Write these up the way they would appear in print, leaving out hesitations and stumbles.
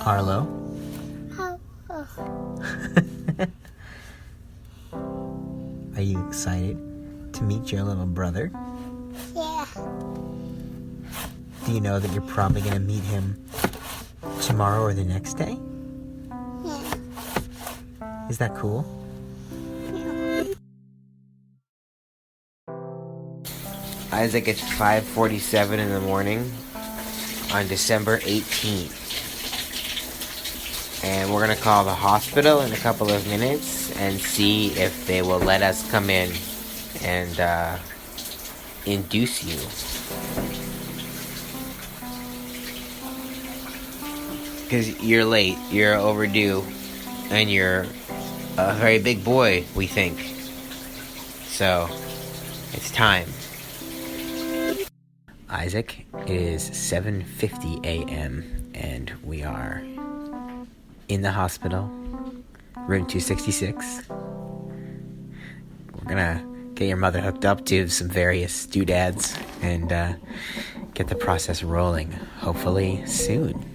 Arlo? Oh, Are you excited to meet your little brother? yeah. Do you know that you're probably going to meet him tomorrow or the next day? Yeah. Is that cool? Isaac, it's 5:47 in the morning on December 18th. And we're going to call the hospital in a couple of minutes and see if they will let us come in and induce you. Because you're late, you're overdue, and you're a very big boy, we think. So, it's time. Isaac, it is 7:50 a.m. and we are in the hospital, room 266. We're gonna get your mother hooked up to some various doodads and get the process rolling, hopefully soon.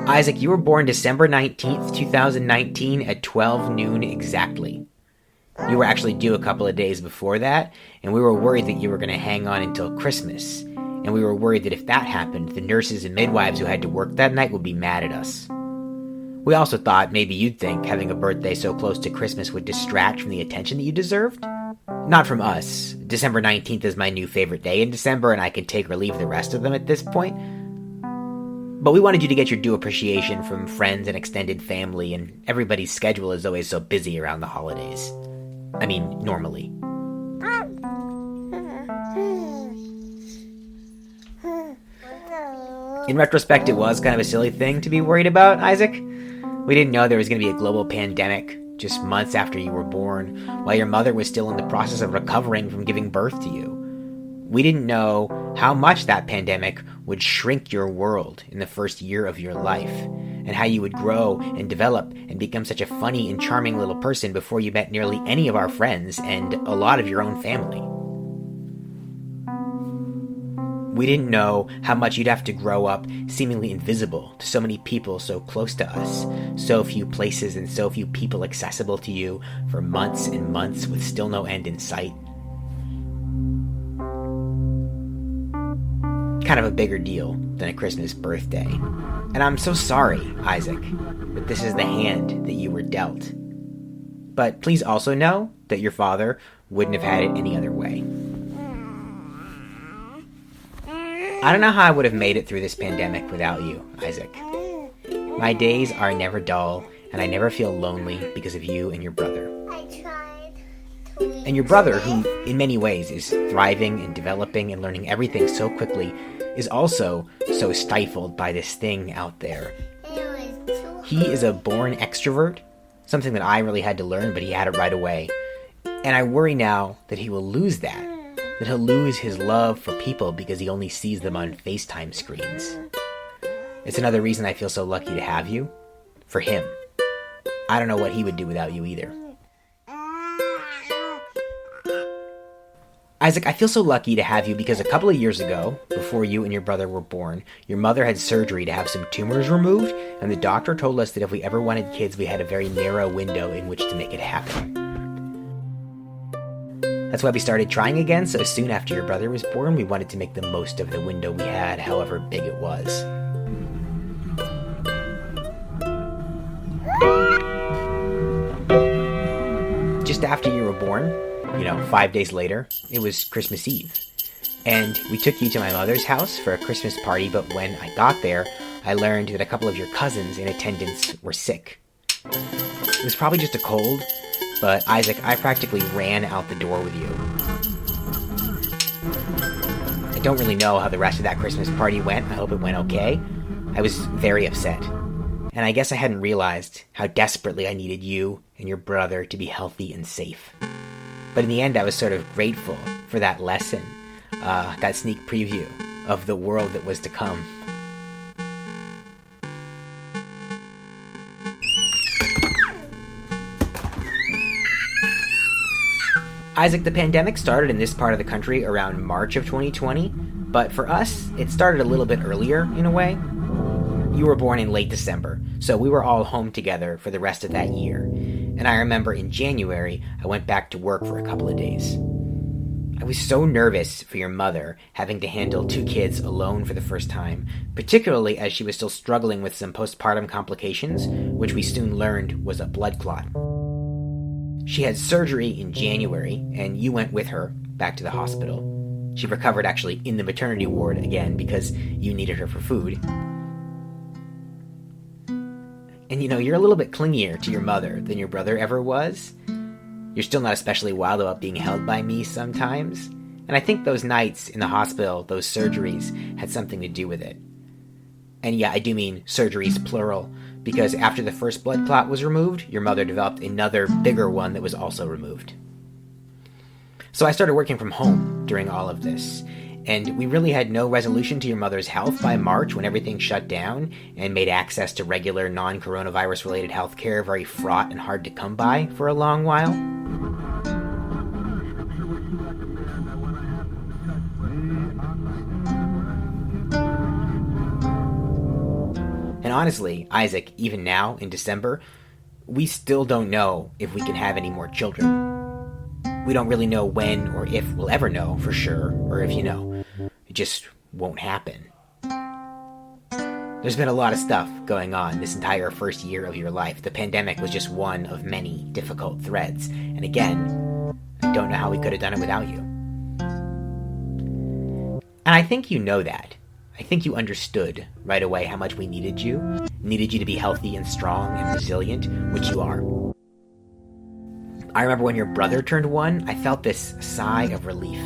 Isaac, you were born December 19th, 2019 at 12 noon exactly. You were actually due a couple of days before that, and we were worried that you were going to hang on until Christmas. And we were worried that if that happened, the nurses and midwives who had to work that night would be mad at us. We also thought maybe you'd think having a birthday so close to Christmas would distract from the attention that you deserved. Not from us. December 19th is my new favorite day in December, and I can take or leave the rest of them at this point. But we wanted you to get your due appreciation from friends and extended family, and everybody's schedule is always so busy around the holidays. I mean, normally. In retrospect, it was kind of a silly thing to be worried about, Isaac. We didn't know there was going to be a global pandemic just months after you were born, while your mother was still in the process of recovering from giving birth to you. We didn't know how much that pandemic would shrink your world in the first year of your life, and how you would grow and develop and become such a funny and charming little person before you met nearly any of our friends and a lot of your own family. We didn't know how much you'd have to grow up seemingly invisible to so many people so close to us, so few places and so few people accessible to you for months and months with still no end in sight. Kind of a bigger deal than a Christmas birthday. And I'm so sorry, Isaac, that this is the hand that you were dealt. But please also know that your father wouldn't have had it any other way. I don't know how I would have made it through this pandemic without you, Isaac. My days are never dull, and I never feel lonely because of you and your brother. I tried to. And your brother, who in many ways is thriving and developing and learning everything so quickly, is also so stifled by this thing out there. It was too He is a born extrovert, something that I really had to learn, but he had it right away. And I worry now that he will lose that he'll lose his love for people because he only sees them on FaceTime screens. It's another reason I feel so lucky to have you. For him. I don't know what he would do without you either. Isaac, I feel so lucky to have you because a couple of years ago, before you and your brother were born, your mother had surgery to have some tumors removed, and the doctor told us that if we ever wanted kids, we had a very narrow window in which to make it happen. That's why we started trying again, so soon after your brother was born, we wanted to make the most of the window we had, however big it was. Just after you were born, 5 days later, it was Christmas Eve. And we took you to my mother's house for a Christmas party, but when I got there, I learned that a couple of your cousins in attendance were sick. It was probably just a cold, but Isaac, I practically ran out the door with you. I don't really know how the rest of that Christmas party went. I hope it went okay. I was very upset. And I guess I hadn't realized how desperately I needed you and your brother to be healthy and safe. But in the end, I was sort of grateful for that lesson, that sneak preview of the world that was to come. Isaac, the pandemic started in this part of the country around March of 2020, but for us, it started a little bit earlier in a way. You were born in late December, so we were all home together for the rest of that year. And I remember in January, I went back to work for a couple of days. I was so nervous for your mother, having to handle 2 kids alone for the first time, particularly as she was still struggling with some postpartum complications, which we soon learned was a blood clot. She had surgery in January, and you went with her back to the hospital. She recovered actually in the maternity ward again because you needed her for food. And you're a little bit clingier to your mother than your brother ever was. You're still not especially wild about being held by me sometimes. And I think those nights in the hospital, those surgeries, had something to do with it. And yeah, I do mean surgeries plural, because after the first blood clot was removed, your mother developed another bigger one that was also removed. So I started working from home during all of this, and we really had no resolution to your mother's health by March when everything shut down and made access to regular non-coronavirus related healthcare very fraught and hard to come by for a long while. And honestly, Isaac, even now in December, we still don't know if we can have any more children. We don't really know when or if we'll ever know for sure, or if it just won't happen. There's been a lot of stuff going on this entire first year of your life. The pandemic was just one of many difficult threads. And again, I don't know how we could have done it without you. And I think you know that. I think you understood right away how much we needed you to be healthy and strong and resilient, which you are. I remember when your brother turned 1, I felt this sigh of relief.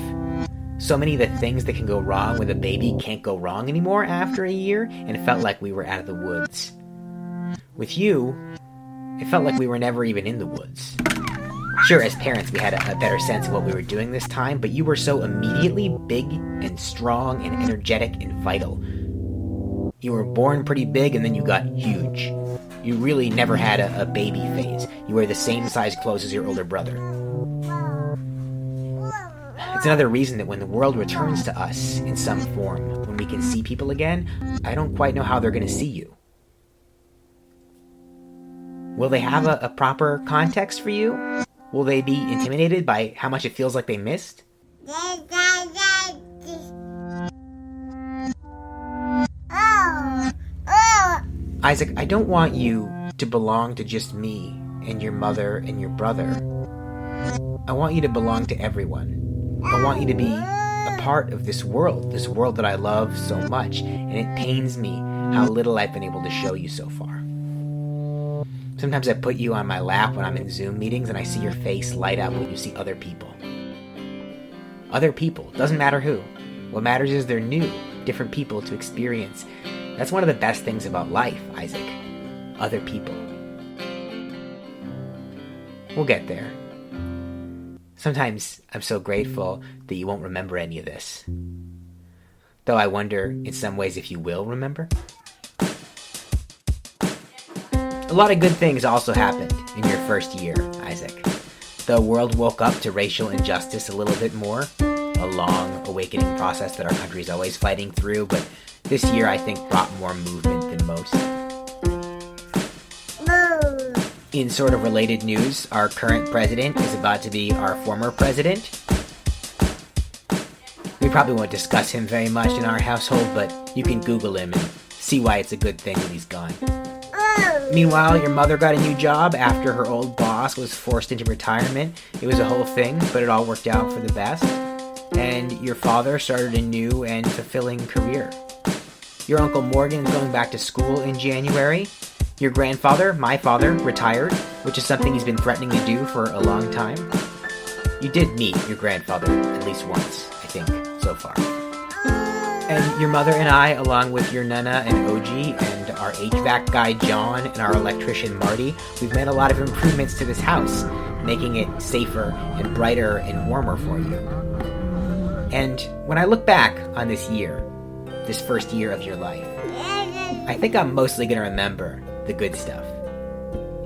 So many of the things that can go wrong with a baby can't go wrong anymore after a year, and it felt like we were out of the woods. With you, it felt like we were never even in the woods. Sure, as parents, we had a better sense of what we were doing this time, but you were so immediately big and strong and energetic and vital. You were born pretty big and then you got huge. You really never had a baby phase. You wear the same size clothes as your older brother. It's another reason that when the world returns to us in some form, when we can see people again, I don't quite know how they're going to see you. Will they have a proper context for you? Will they be intimidated by how much it feels like they missed? Isaac, I don't want you to belong to just me and your mother and your brother. I want you to belong to everyone. I want you to be a part of this world that I love so much, and it pains me how little I've been able to show you so far. Sometimes I put you on my lap when I'm in Zoom meetings and I see your face light up when you see other people. Other people, doesn't matter who. What matters is they're new, different people to experience. That's one of the best things about life, Isaac. Other people. We'll get there. Sometimes I'm so grateful that you won't remember any of this. Though I wonder, in some ways, if you will remember. A lot of good things also happened in your first year, Isaac. The world woke up to racial injustice a little bit more, a long awakening process that our country is always fighting through, but this year I think brought more movement than most. In sort of related news, our current president is about to be our former president. We probably won't discuss him very much in our household, but you can Google him and see why it's a good thing that he's gone. Meanwhile, your mother got a new job after her old boss was forced into retirement. It was a whole thing, but it all worked out for the best. And your father started a new and fulfilling career. Your Uncle Morgan is going back to school in January. Your grandfather, my father, retired, which is something he's been threatening to do for a long time. You did meet your grandfather at least once, I think, so far. And your mother and I, along with your Nana and Oji, and our HVAC guy John, and our electrician Marty, we've made a lot of improvements to this house, making it safer and brighter and warmer for you. And when I look back on this year, this first year of your life, I think I'm mostly going to remember the good stuff.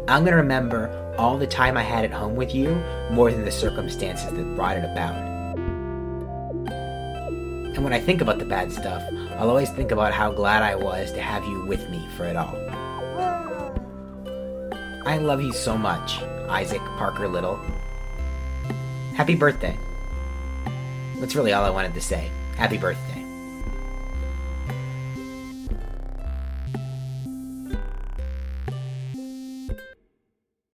I'm going to remember all the time I had at home with you more than the circumstances that brought it about. And when I think about the bad stuff, I'll always think about how glad I was to have you with me for it all. I love you so much, Isaac Parker Little. Happy birthday. That's really all I wanted to say. Happy birthday.